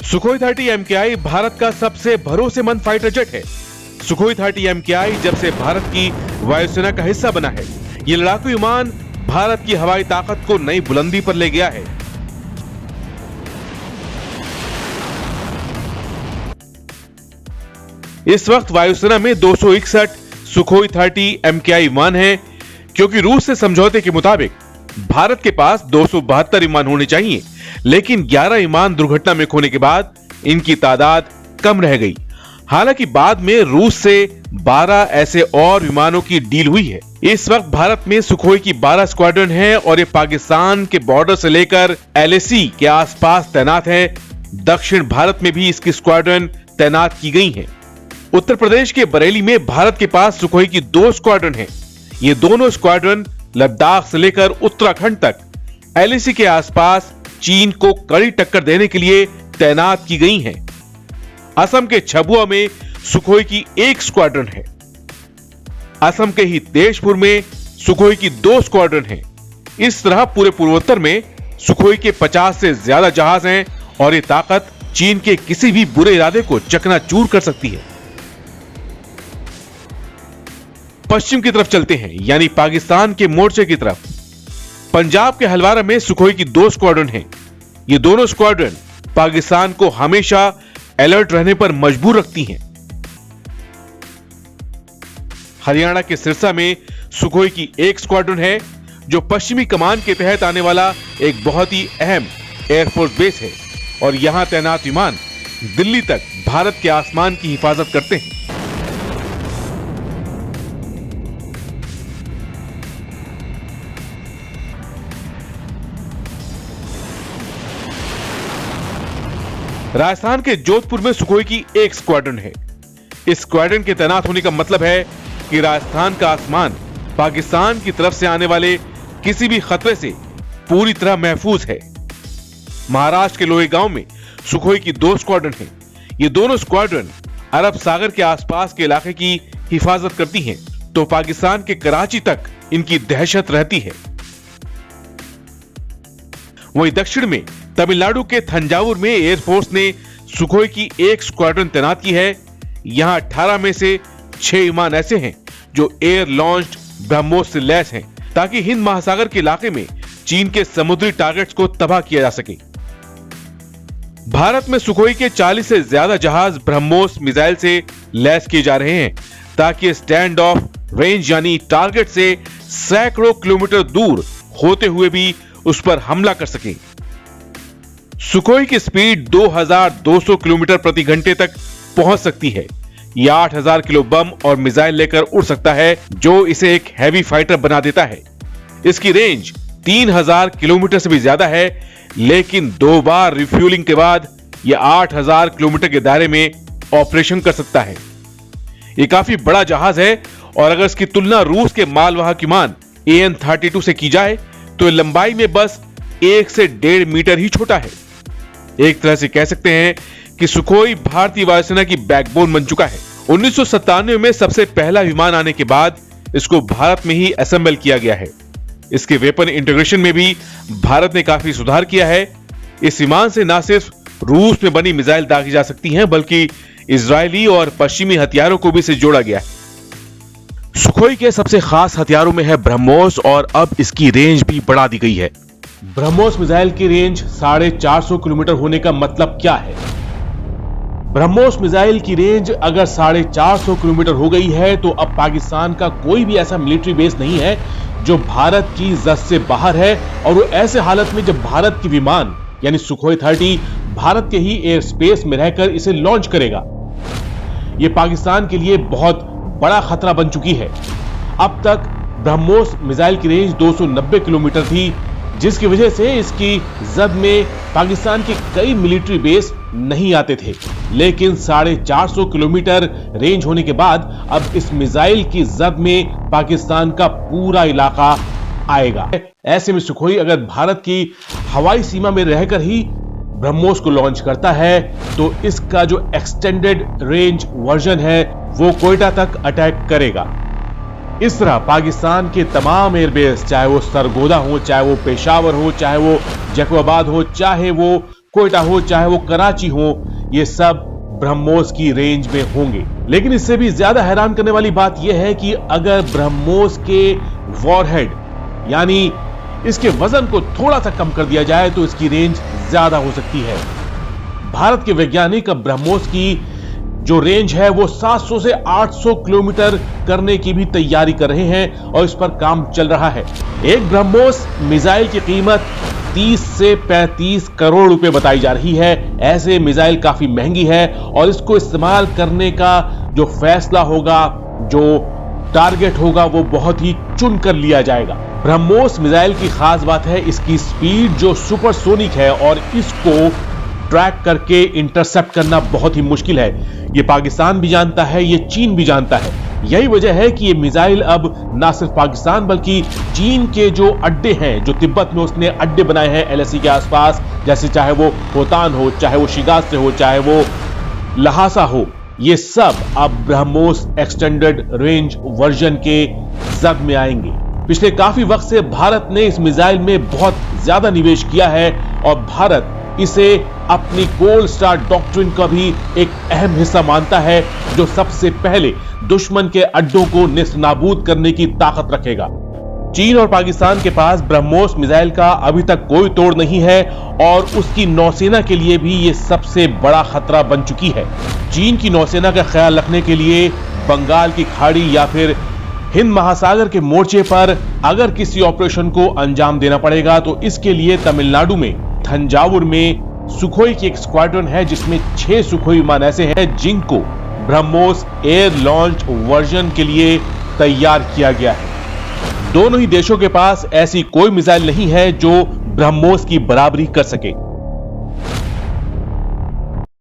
Sukhoi 30 MKI Bharat का सबसे भरोसेमंद फाइटर जेट है। सुखोई 30 MKI जब से भारत की वायुसेना का हिस्सा बना है, ये लड़ाकू विमान भारत की हवाई ताकत को नई बुलंदी पर ले गया है। इस वक्त वायुसेना में 261 सुखोई 30 MKI विमान हैं, क्योंकि रूस से समझौते के मुताबिक भारत के पास 272 विमान होने चाहिए, लेकिन 11 विमान दुर्घटना में खोने के बाद इनकी तादाद कम रह गई। हालांकि बाद में रूस से 12 ऐसे और विमानों की डील हुई है। इस वक्त भारत में सुखोई की 12 स्क्वाड्रन है और ये पाकिस्तान के बॉर्डर से लेकर LAC के आसपास तैनात है। दक्षिण भारत में भी इसकी स्क्वाड्रन तैनात की गई है। उत्तर प्रदेश के बरेली में भारत के पास सुखोई की 2 स्क्वाड्रन है। ये दोनों स्क्वाड्रन लद्दाख से लेकर उत्तराखंड तक LAC के आसपास चीन को कड़ी टक्कर देने के लिए तैनात की गई हैं। असम के छबुआ में सुखोई की 1 स्क्वाड्रन है। असम के ही तेजपुर में सुखोई की 2 स्क्वाड्रन है। इस तरह पूरे पूर्वोत्तर में सुखोई के 50 से ज्यादा जहाज हैं और ये ताकत चीन के किसी भी बुरे इरादे को चकनाचूर कर सकती है। पश्चिम की तरफ चलते हैं, यानी पाकिस्तान के मोर्चे की तरफ। पंजाब के हलवारा में सुखोई की 2 स्क्वाड्रन हैं। ये दोनों स्क्वाड्रन पाकिस्तान को हमेशा अलर्ट रहने पर मजबूर रखती हैं। हरियाणा के सिरसा में सुखोई की 1 स्क्वाड्रन है, जो पश्चिमी कमान के तहत आने वाला एक बहुत ही अहम एयरफोर्स बेस है और यहां तैनात विमान दिल्ली तक भारत के आसमान की हिफाजत करते हैं। राजस्थान के जोधपुर में सुखोई की 1 स्क्वाड्रन है। इस स्क्वाड्रन के तैनात होने का मतलब है कि राजस्थान का आसमान पाकिस्तान की तरफ से आने वाले किसी भी खतरे से पूरी तरह महफूज है। महाराष्ट्र के लोहेगांव में सुखोई की 2 स्क्वाड्रन है। ये दोनों स्क्वाड्रन अरब सागर के आसपास के इलाके की हिफाजत करती हैं, तो पाकिस्तान के कराची तक इनकी दहशत रहती है। वहीं दक्षिण में तमिलनाडु के थंजावुर में एयरफोर्स ने सुखोई की 1 स्क्वाड्रन तैनात की है। यहां 18 में से 6 विमान ऐसे हैं जो एयर लॉन्च्ड ब्रह्मोस से लैस हैं, ताकि हिंद महासागर के इलाके में चीन के समुद्री टारगेट्स को तबाह किया जा सके। भारत में सुखोई के 40 से ज्यादा जहाज ब्रह्मोस मिसाइल से लैस किए जा रहे हैं, ताकि स्टैंड ऑफ रेंज यानी टारगेट से सैकड़ों किलोमीटर दूर होते हुए भी उस पर हमला कर सके। सुखोई की स्पीड 2200 किलोमीटर प्रति घंटे तक पहुंच सकती है। यह 8000 किलो बम और मिसाइल लेकर उड़ सकता है, जो इसे एक हैवी फाइटर बना देता है। इसकी रेंज 3000 किलोमीटर से भी ज्यादा है, लेकिन 2 बार रिफ्यूलिंग के बाद यह 8000 किलोमीटर के दायरे में ऑपरेशन कर सकता है। यह काफी बड़ा जहाज है और अगर इसकी तुलना रूस के मालवाहक विमान AN-32 से की जाए तो लंबाई में बस 1 से 1.5 मीटर ही छोटा है। एक तरह से कह सकते हैं कि सुखोई भारतीय वायुसेना की बैकबोन बन चुका है। 1997 में सबसे पहला विमान आने के बाद इसको भारत में ही असेंबल किया गया है। इसके वेपन इंटीग्रेशन में भी भारत ने काफी सुधार किया है। इस विमान से न सिर्फ रूस में बनी मिसाइल दागी जा सकती हैं, बल्कि इजरायली और पश्चिमी हथियारों को भी इसे जोड़ा गया है। सुखोई के सबसे खास हथियारों में है ब्रह्मोस और अब इसकी रेंज भी बढ़ा दी गई है। ब्रह्मोस मिसाइल की रेंज 450 किलोमीटर होने का मतलब क्या है? ब्रह्मोस मिसाइल की रेंज अगर 450 किलोमीटर हो गई है तो अब पाकिस्तान का कोई भी ऐसा मिलिट्री बेस नहीं है जो भारत की जद से बाहर है, और वो ऐसे हालत में जब भारत की विमान यानी सुखोई 30 भारत के ही एयर स्पेस में रहकर इसे लॉन्च करेगा। यह पाकिस्तान के लिए बहुत बड़ा खतरा बन चुकी है। अब तक ब्रह्मोस मिसाइल की रेंज 290 किलोमीटर थी, जिसकी वजह से इसकी जद में पाकिस्तान के कई मिलिट्री बेस नहीं आते थे, लेकिन 450 किलोमीटर रेंज होने के बाद अब इस मिसाइल की जद में पाकिस्तान का पूरा इलाका आएगा। ऐसे में सुखोई अगर भारत की हवाई सीमा में रहकर ही ब्रह्मोस को लॉन्च करता है तो इसका जो एक्सटेंडेड रेंज वर्जन है वो कोयटा तक अटैक करेगा। इस तरह पाकिस्तान के तमाम एयरबेस, चाहे वो सरगोदा हो, चाहे वो पेशावर हो, चाहे वो जैकोबाद हो, चाहे वो कोयटा हो चाहे वो कराची हो, ये सब ब्रह्मोस की रेंज में होंगे। लेकिन इससे भी ज्यादा हैरान करने वाली बात यह है कि अगर ब्रह्मोस के वॉरहेड यानी इसके वजन को थोड़ा सा कम कर दिया जाए तो इसकी रेंज ज्यादा हो सकती है। भारत के वैज्ञानिक अब ब्रह्मोस की जो रेंज है वो 700 से 800 किलोमीटर करने की भी तैयारी कर रहे हैं और इस पर काम चल रहा है। एक ब्रह्मोस मिसाइल की कीमत 30 से 35 करोड़ रुपए बताई जा रही है। ऐसे मिसाइल काफी महंगी है और इसको इस्तेमाल करने का जो फैसला होगा, जो टारगेट होगा, वो बहुत ही चुन कर लिया जाएगा। ब्रह्मोस मिसाइल की खास बात है इसकी स्पीड जो सुपरसोनिक है और इसको ट्रैक करके इंटरसेप्ट करना बहुत ही मुश्किल है। ये पाकिस्तान भी जानता है, ये चीन भी जानता है। यही वजह है कि ये मिसाइल अब ना सिर्फ पाकिस्तान बल्कि चीन के जो अड्डे हैं, जो तिब्बत में उसने अड्डे बनाए हैं एलएसी के आसपास, जैसे चाहे वो होतान हो, चाहे वो शिगासे हो, चाहे वो लहासा हो, ये सब अब ब्रह्मोस एक्सटेंडेड रेंज वर्जन के जद में आएंगे। पिछले काफी वक्त से भारत ने इस मिसाइल में बहुत ज्यादा निवेश किया है और भारत इसे अपनी गोल्ड स्टार डॉक्ट्रिन का भी एक अहम हिस्सा मानता है, जो सबसे पहले दुश्मन के अड्डों को नेस्तनाबूद करने की ताकत रखेगा। चीन और पाकिस्तान के पास ब्रह्मोस मिसाइल का अभी तक कोई तोड़ नहीं है और उसकी नौसेना के लिए भी ये सबसे बड़ा खतरा बन चुकी है। चीन की नौसेना का ख्याल रखने के लिए बंगाल की खाड़ी या फिर हिंद महासागर के मोर्चे पर अगर किसी ऑपरेशन को अंजाम देना पड़ेगा तो इसके लिए तमिलनाडु में थंजावुर में सुखोई की एक स्क्वाड्रन है, जिसमें 6 सुखोई विमान ऐसे हैं जिनको ब्रह्मोस एयर लॉन्च वर्जन के लिए तैयार किया गया है। दोनों ही देशों के पास ऐसी कोई मिसाइल नहीं है जो ब्रह्मोस की बराबरी कर सके।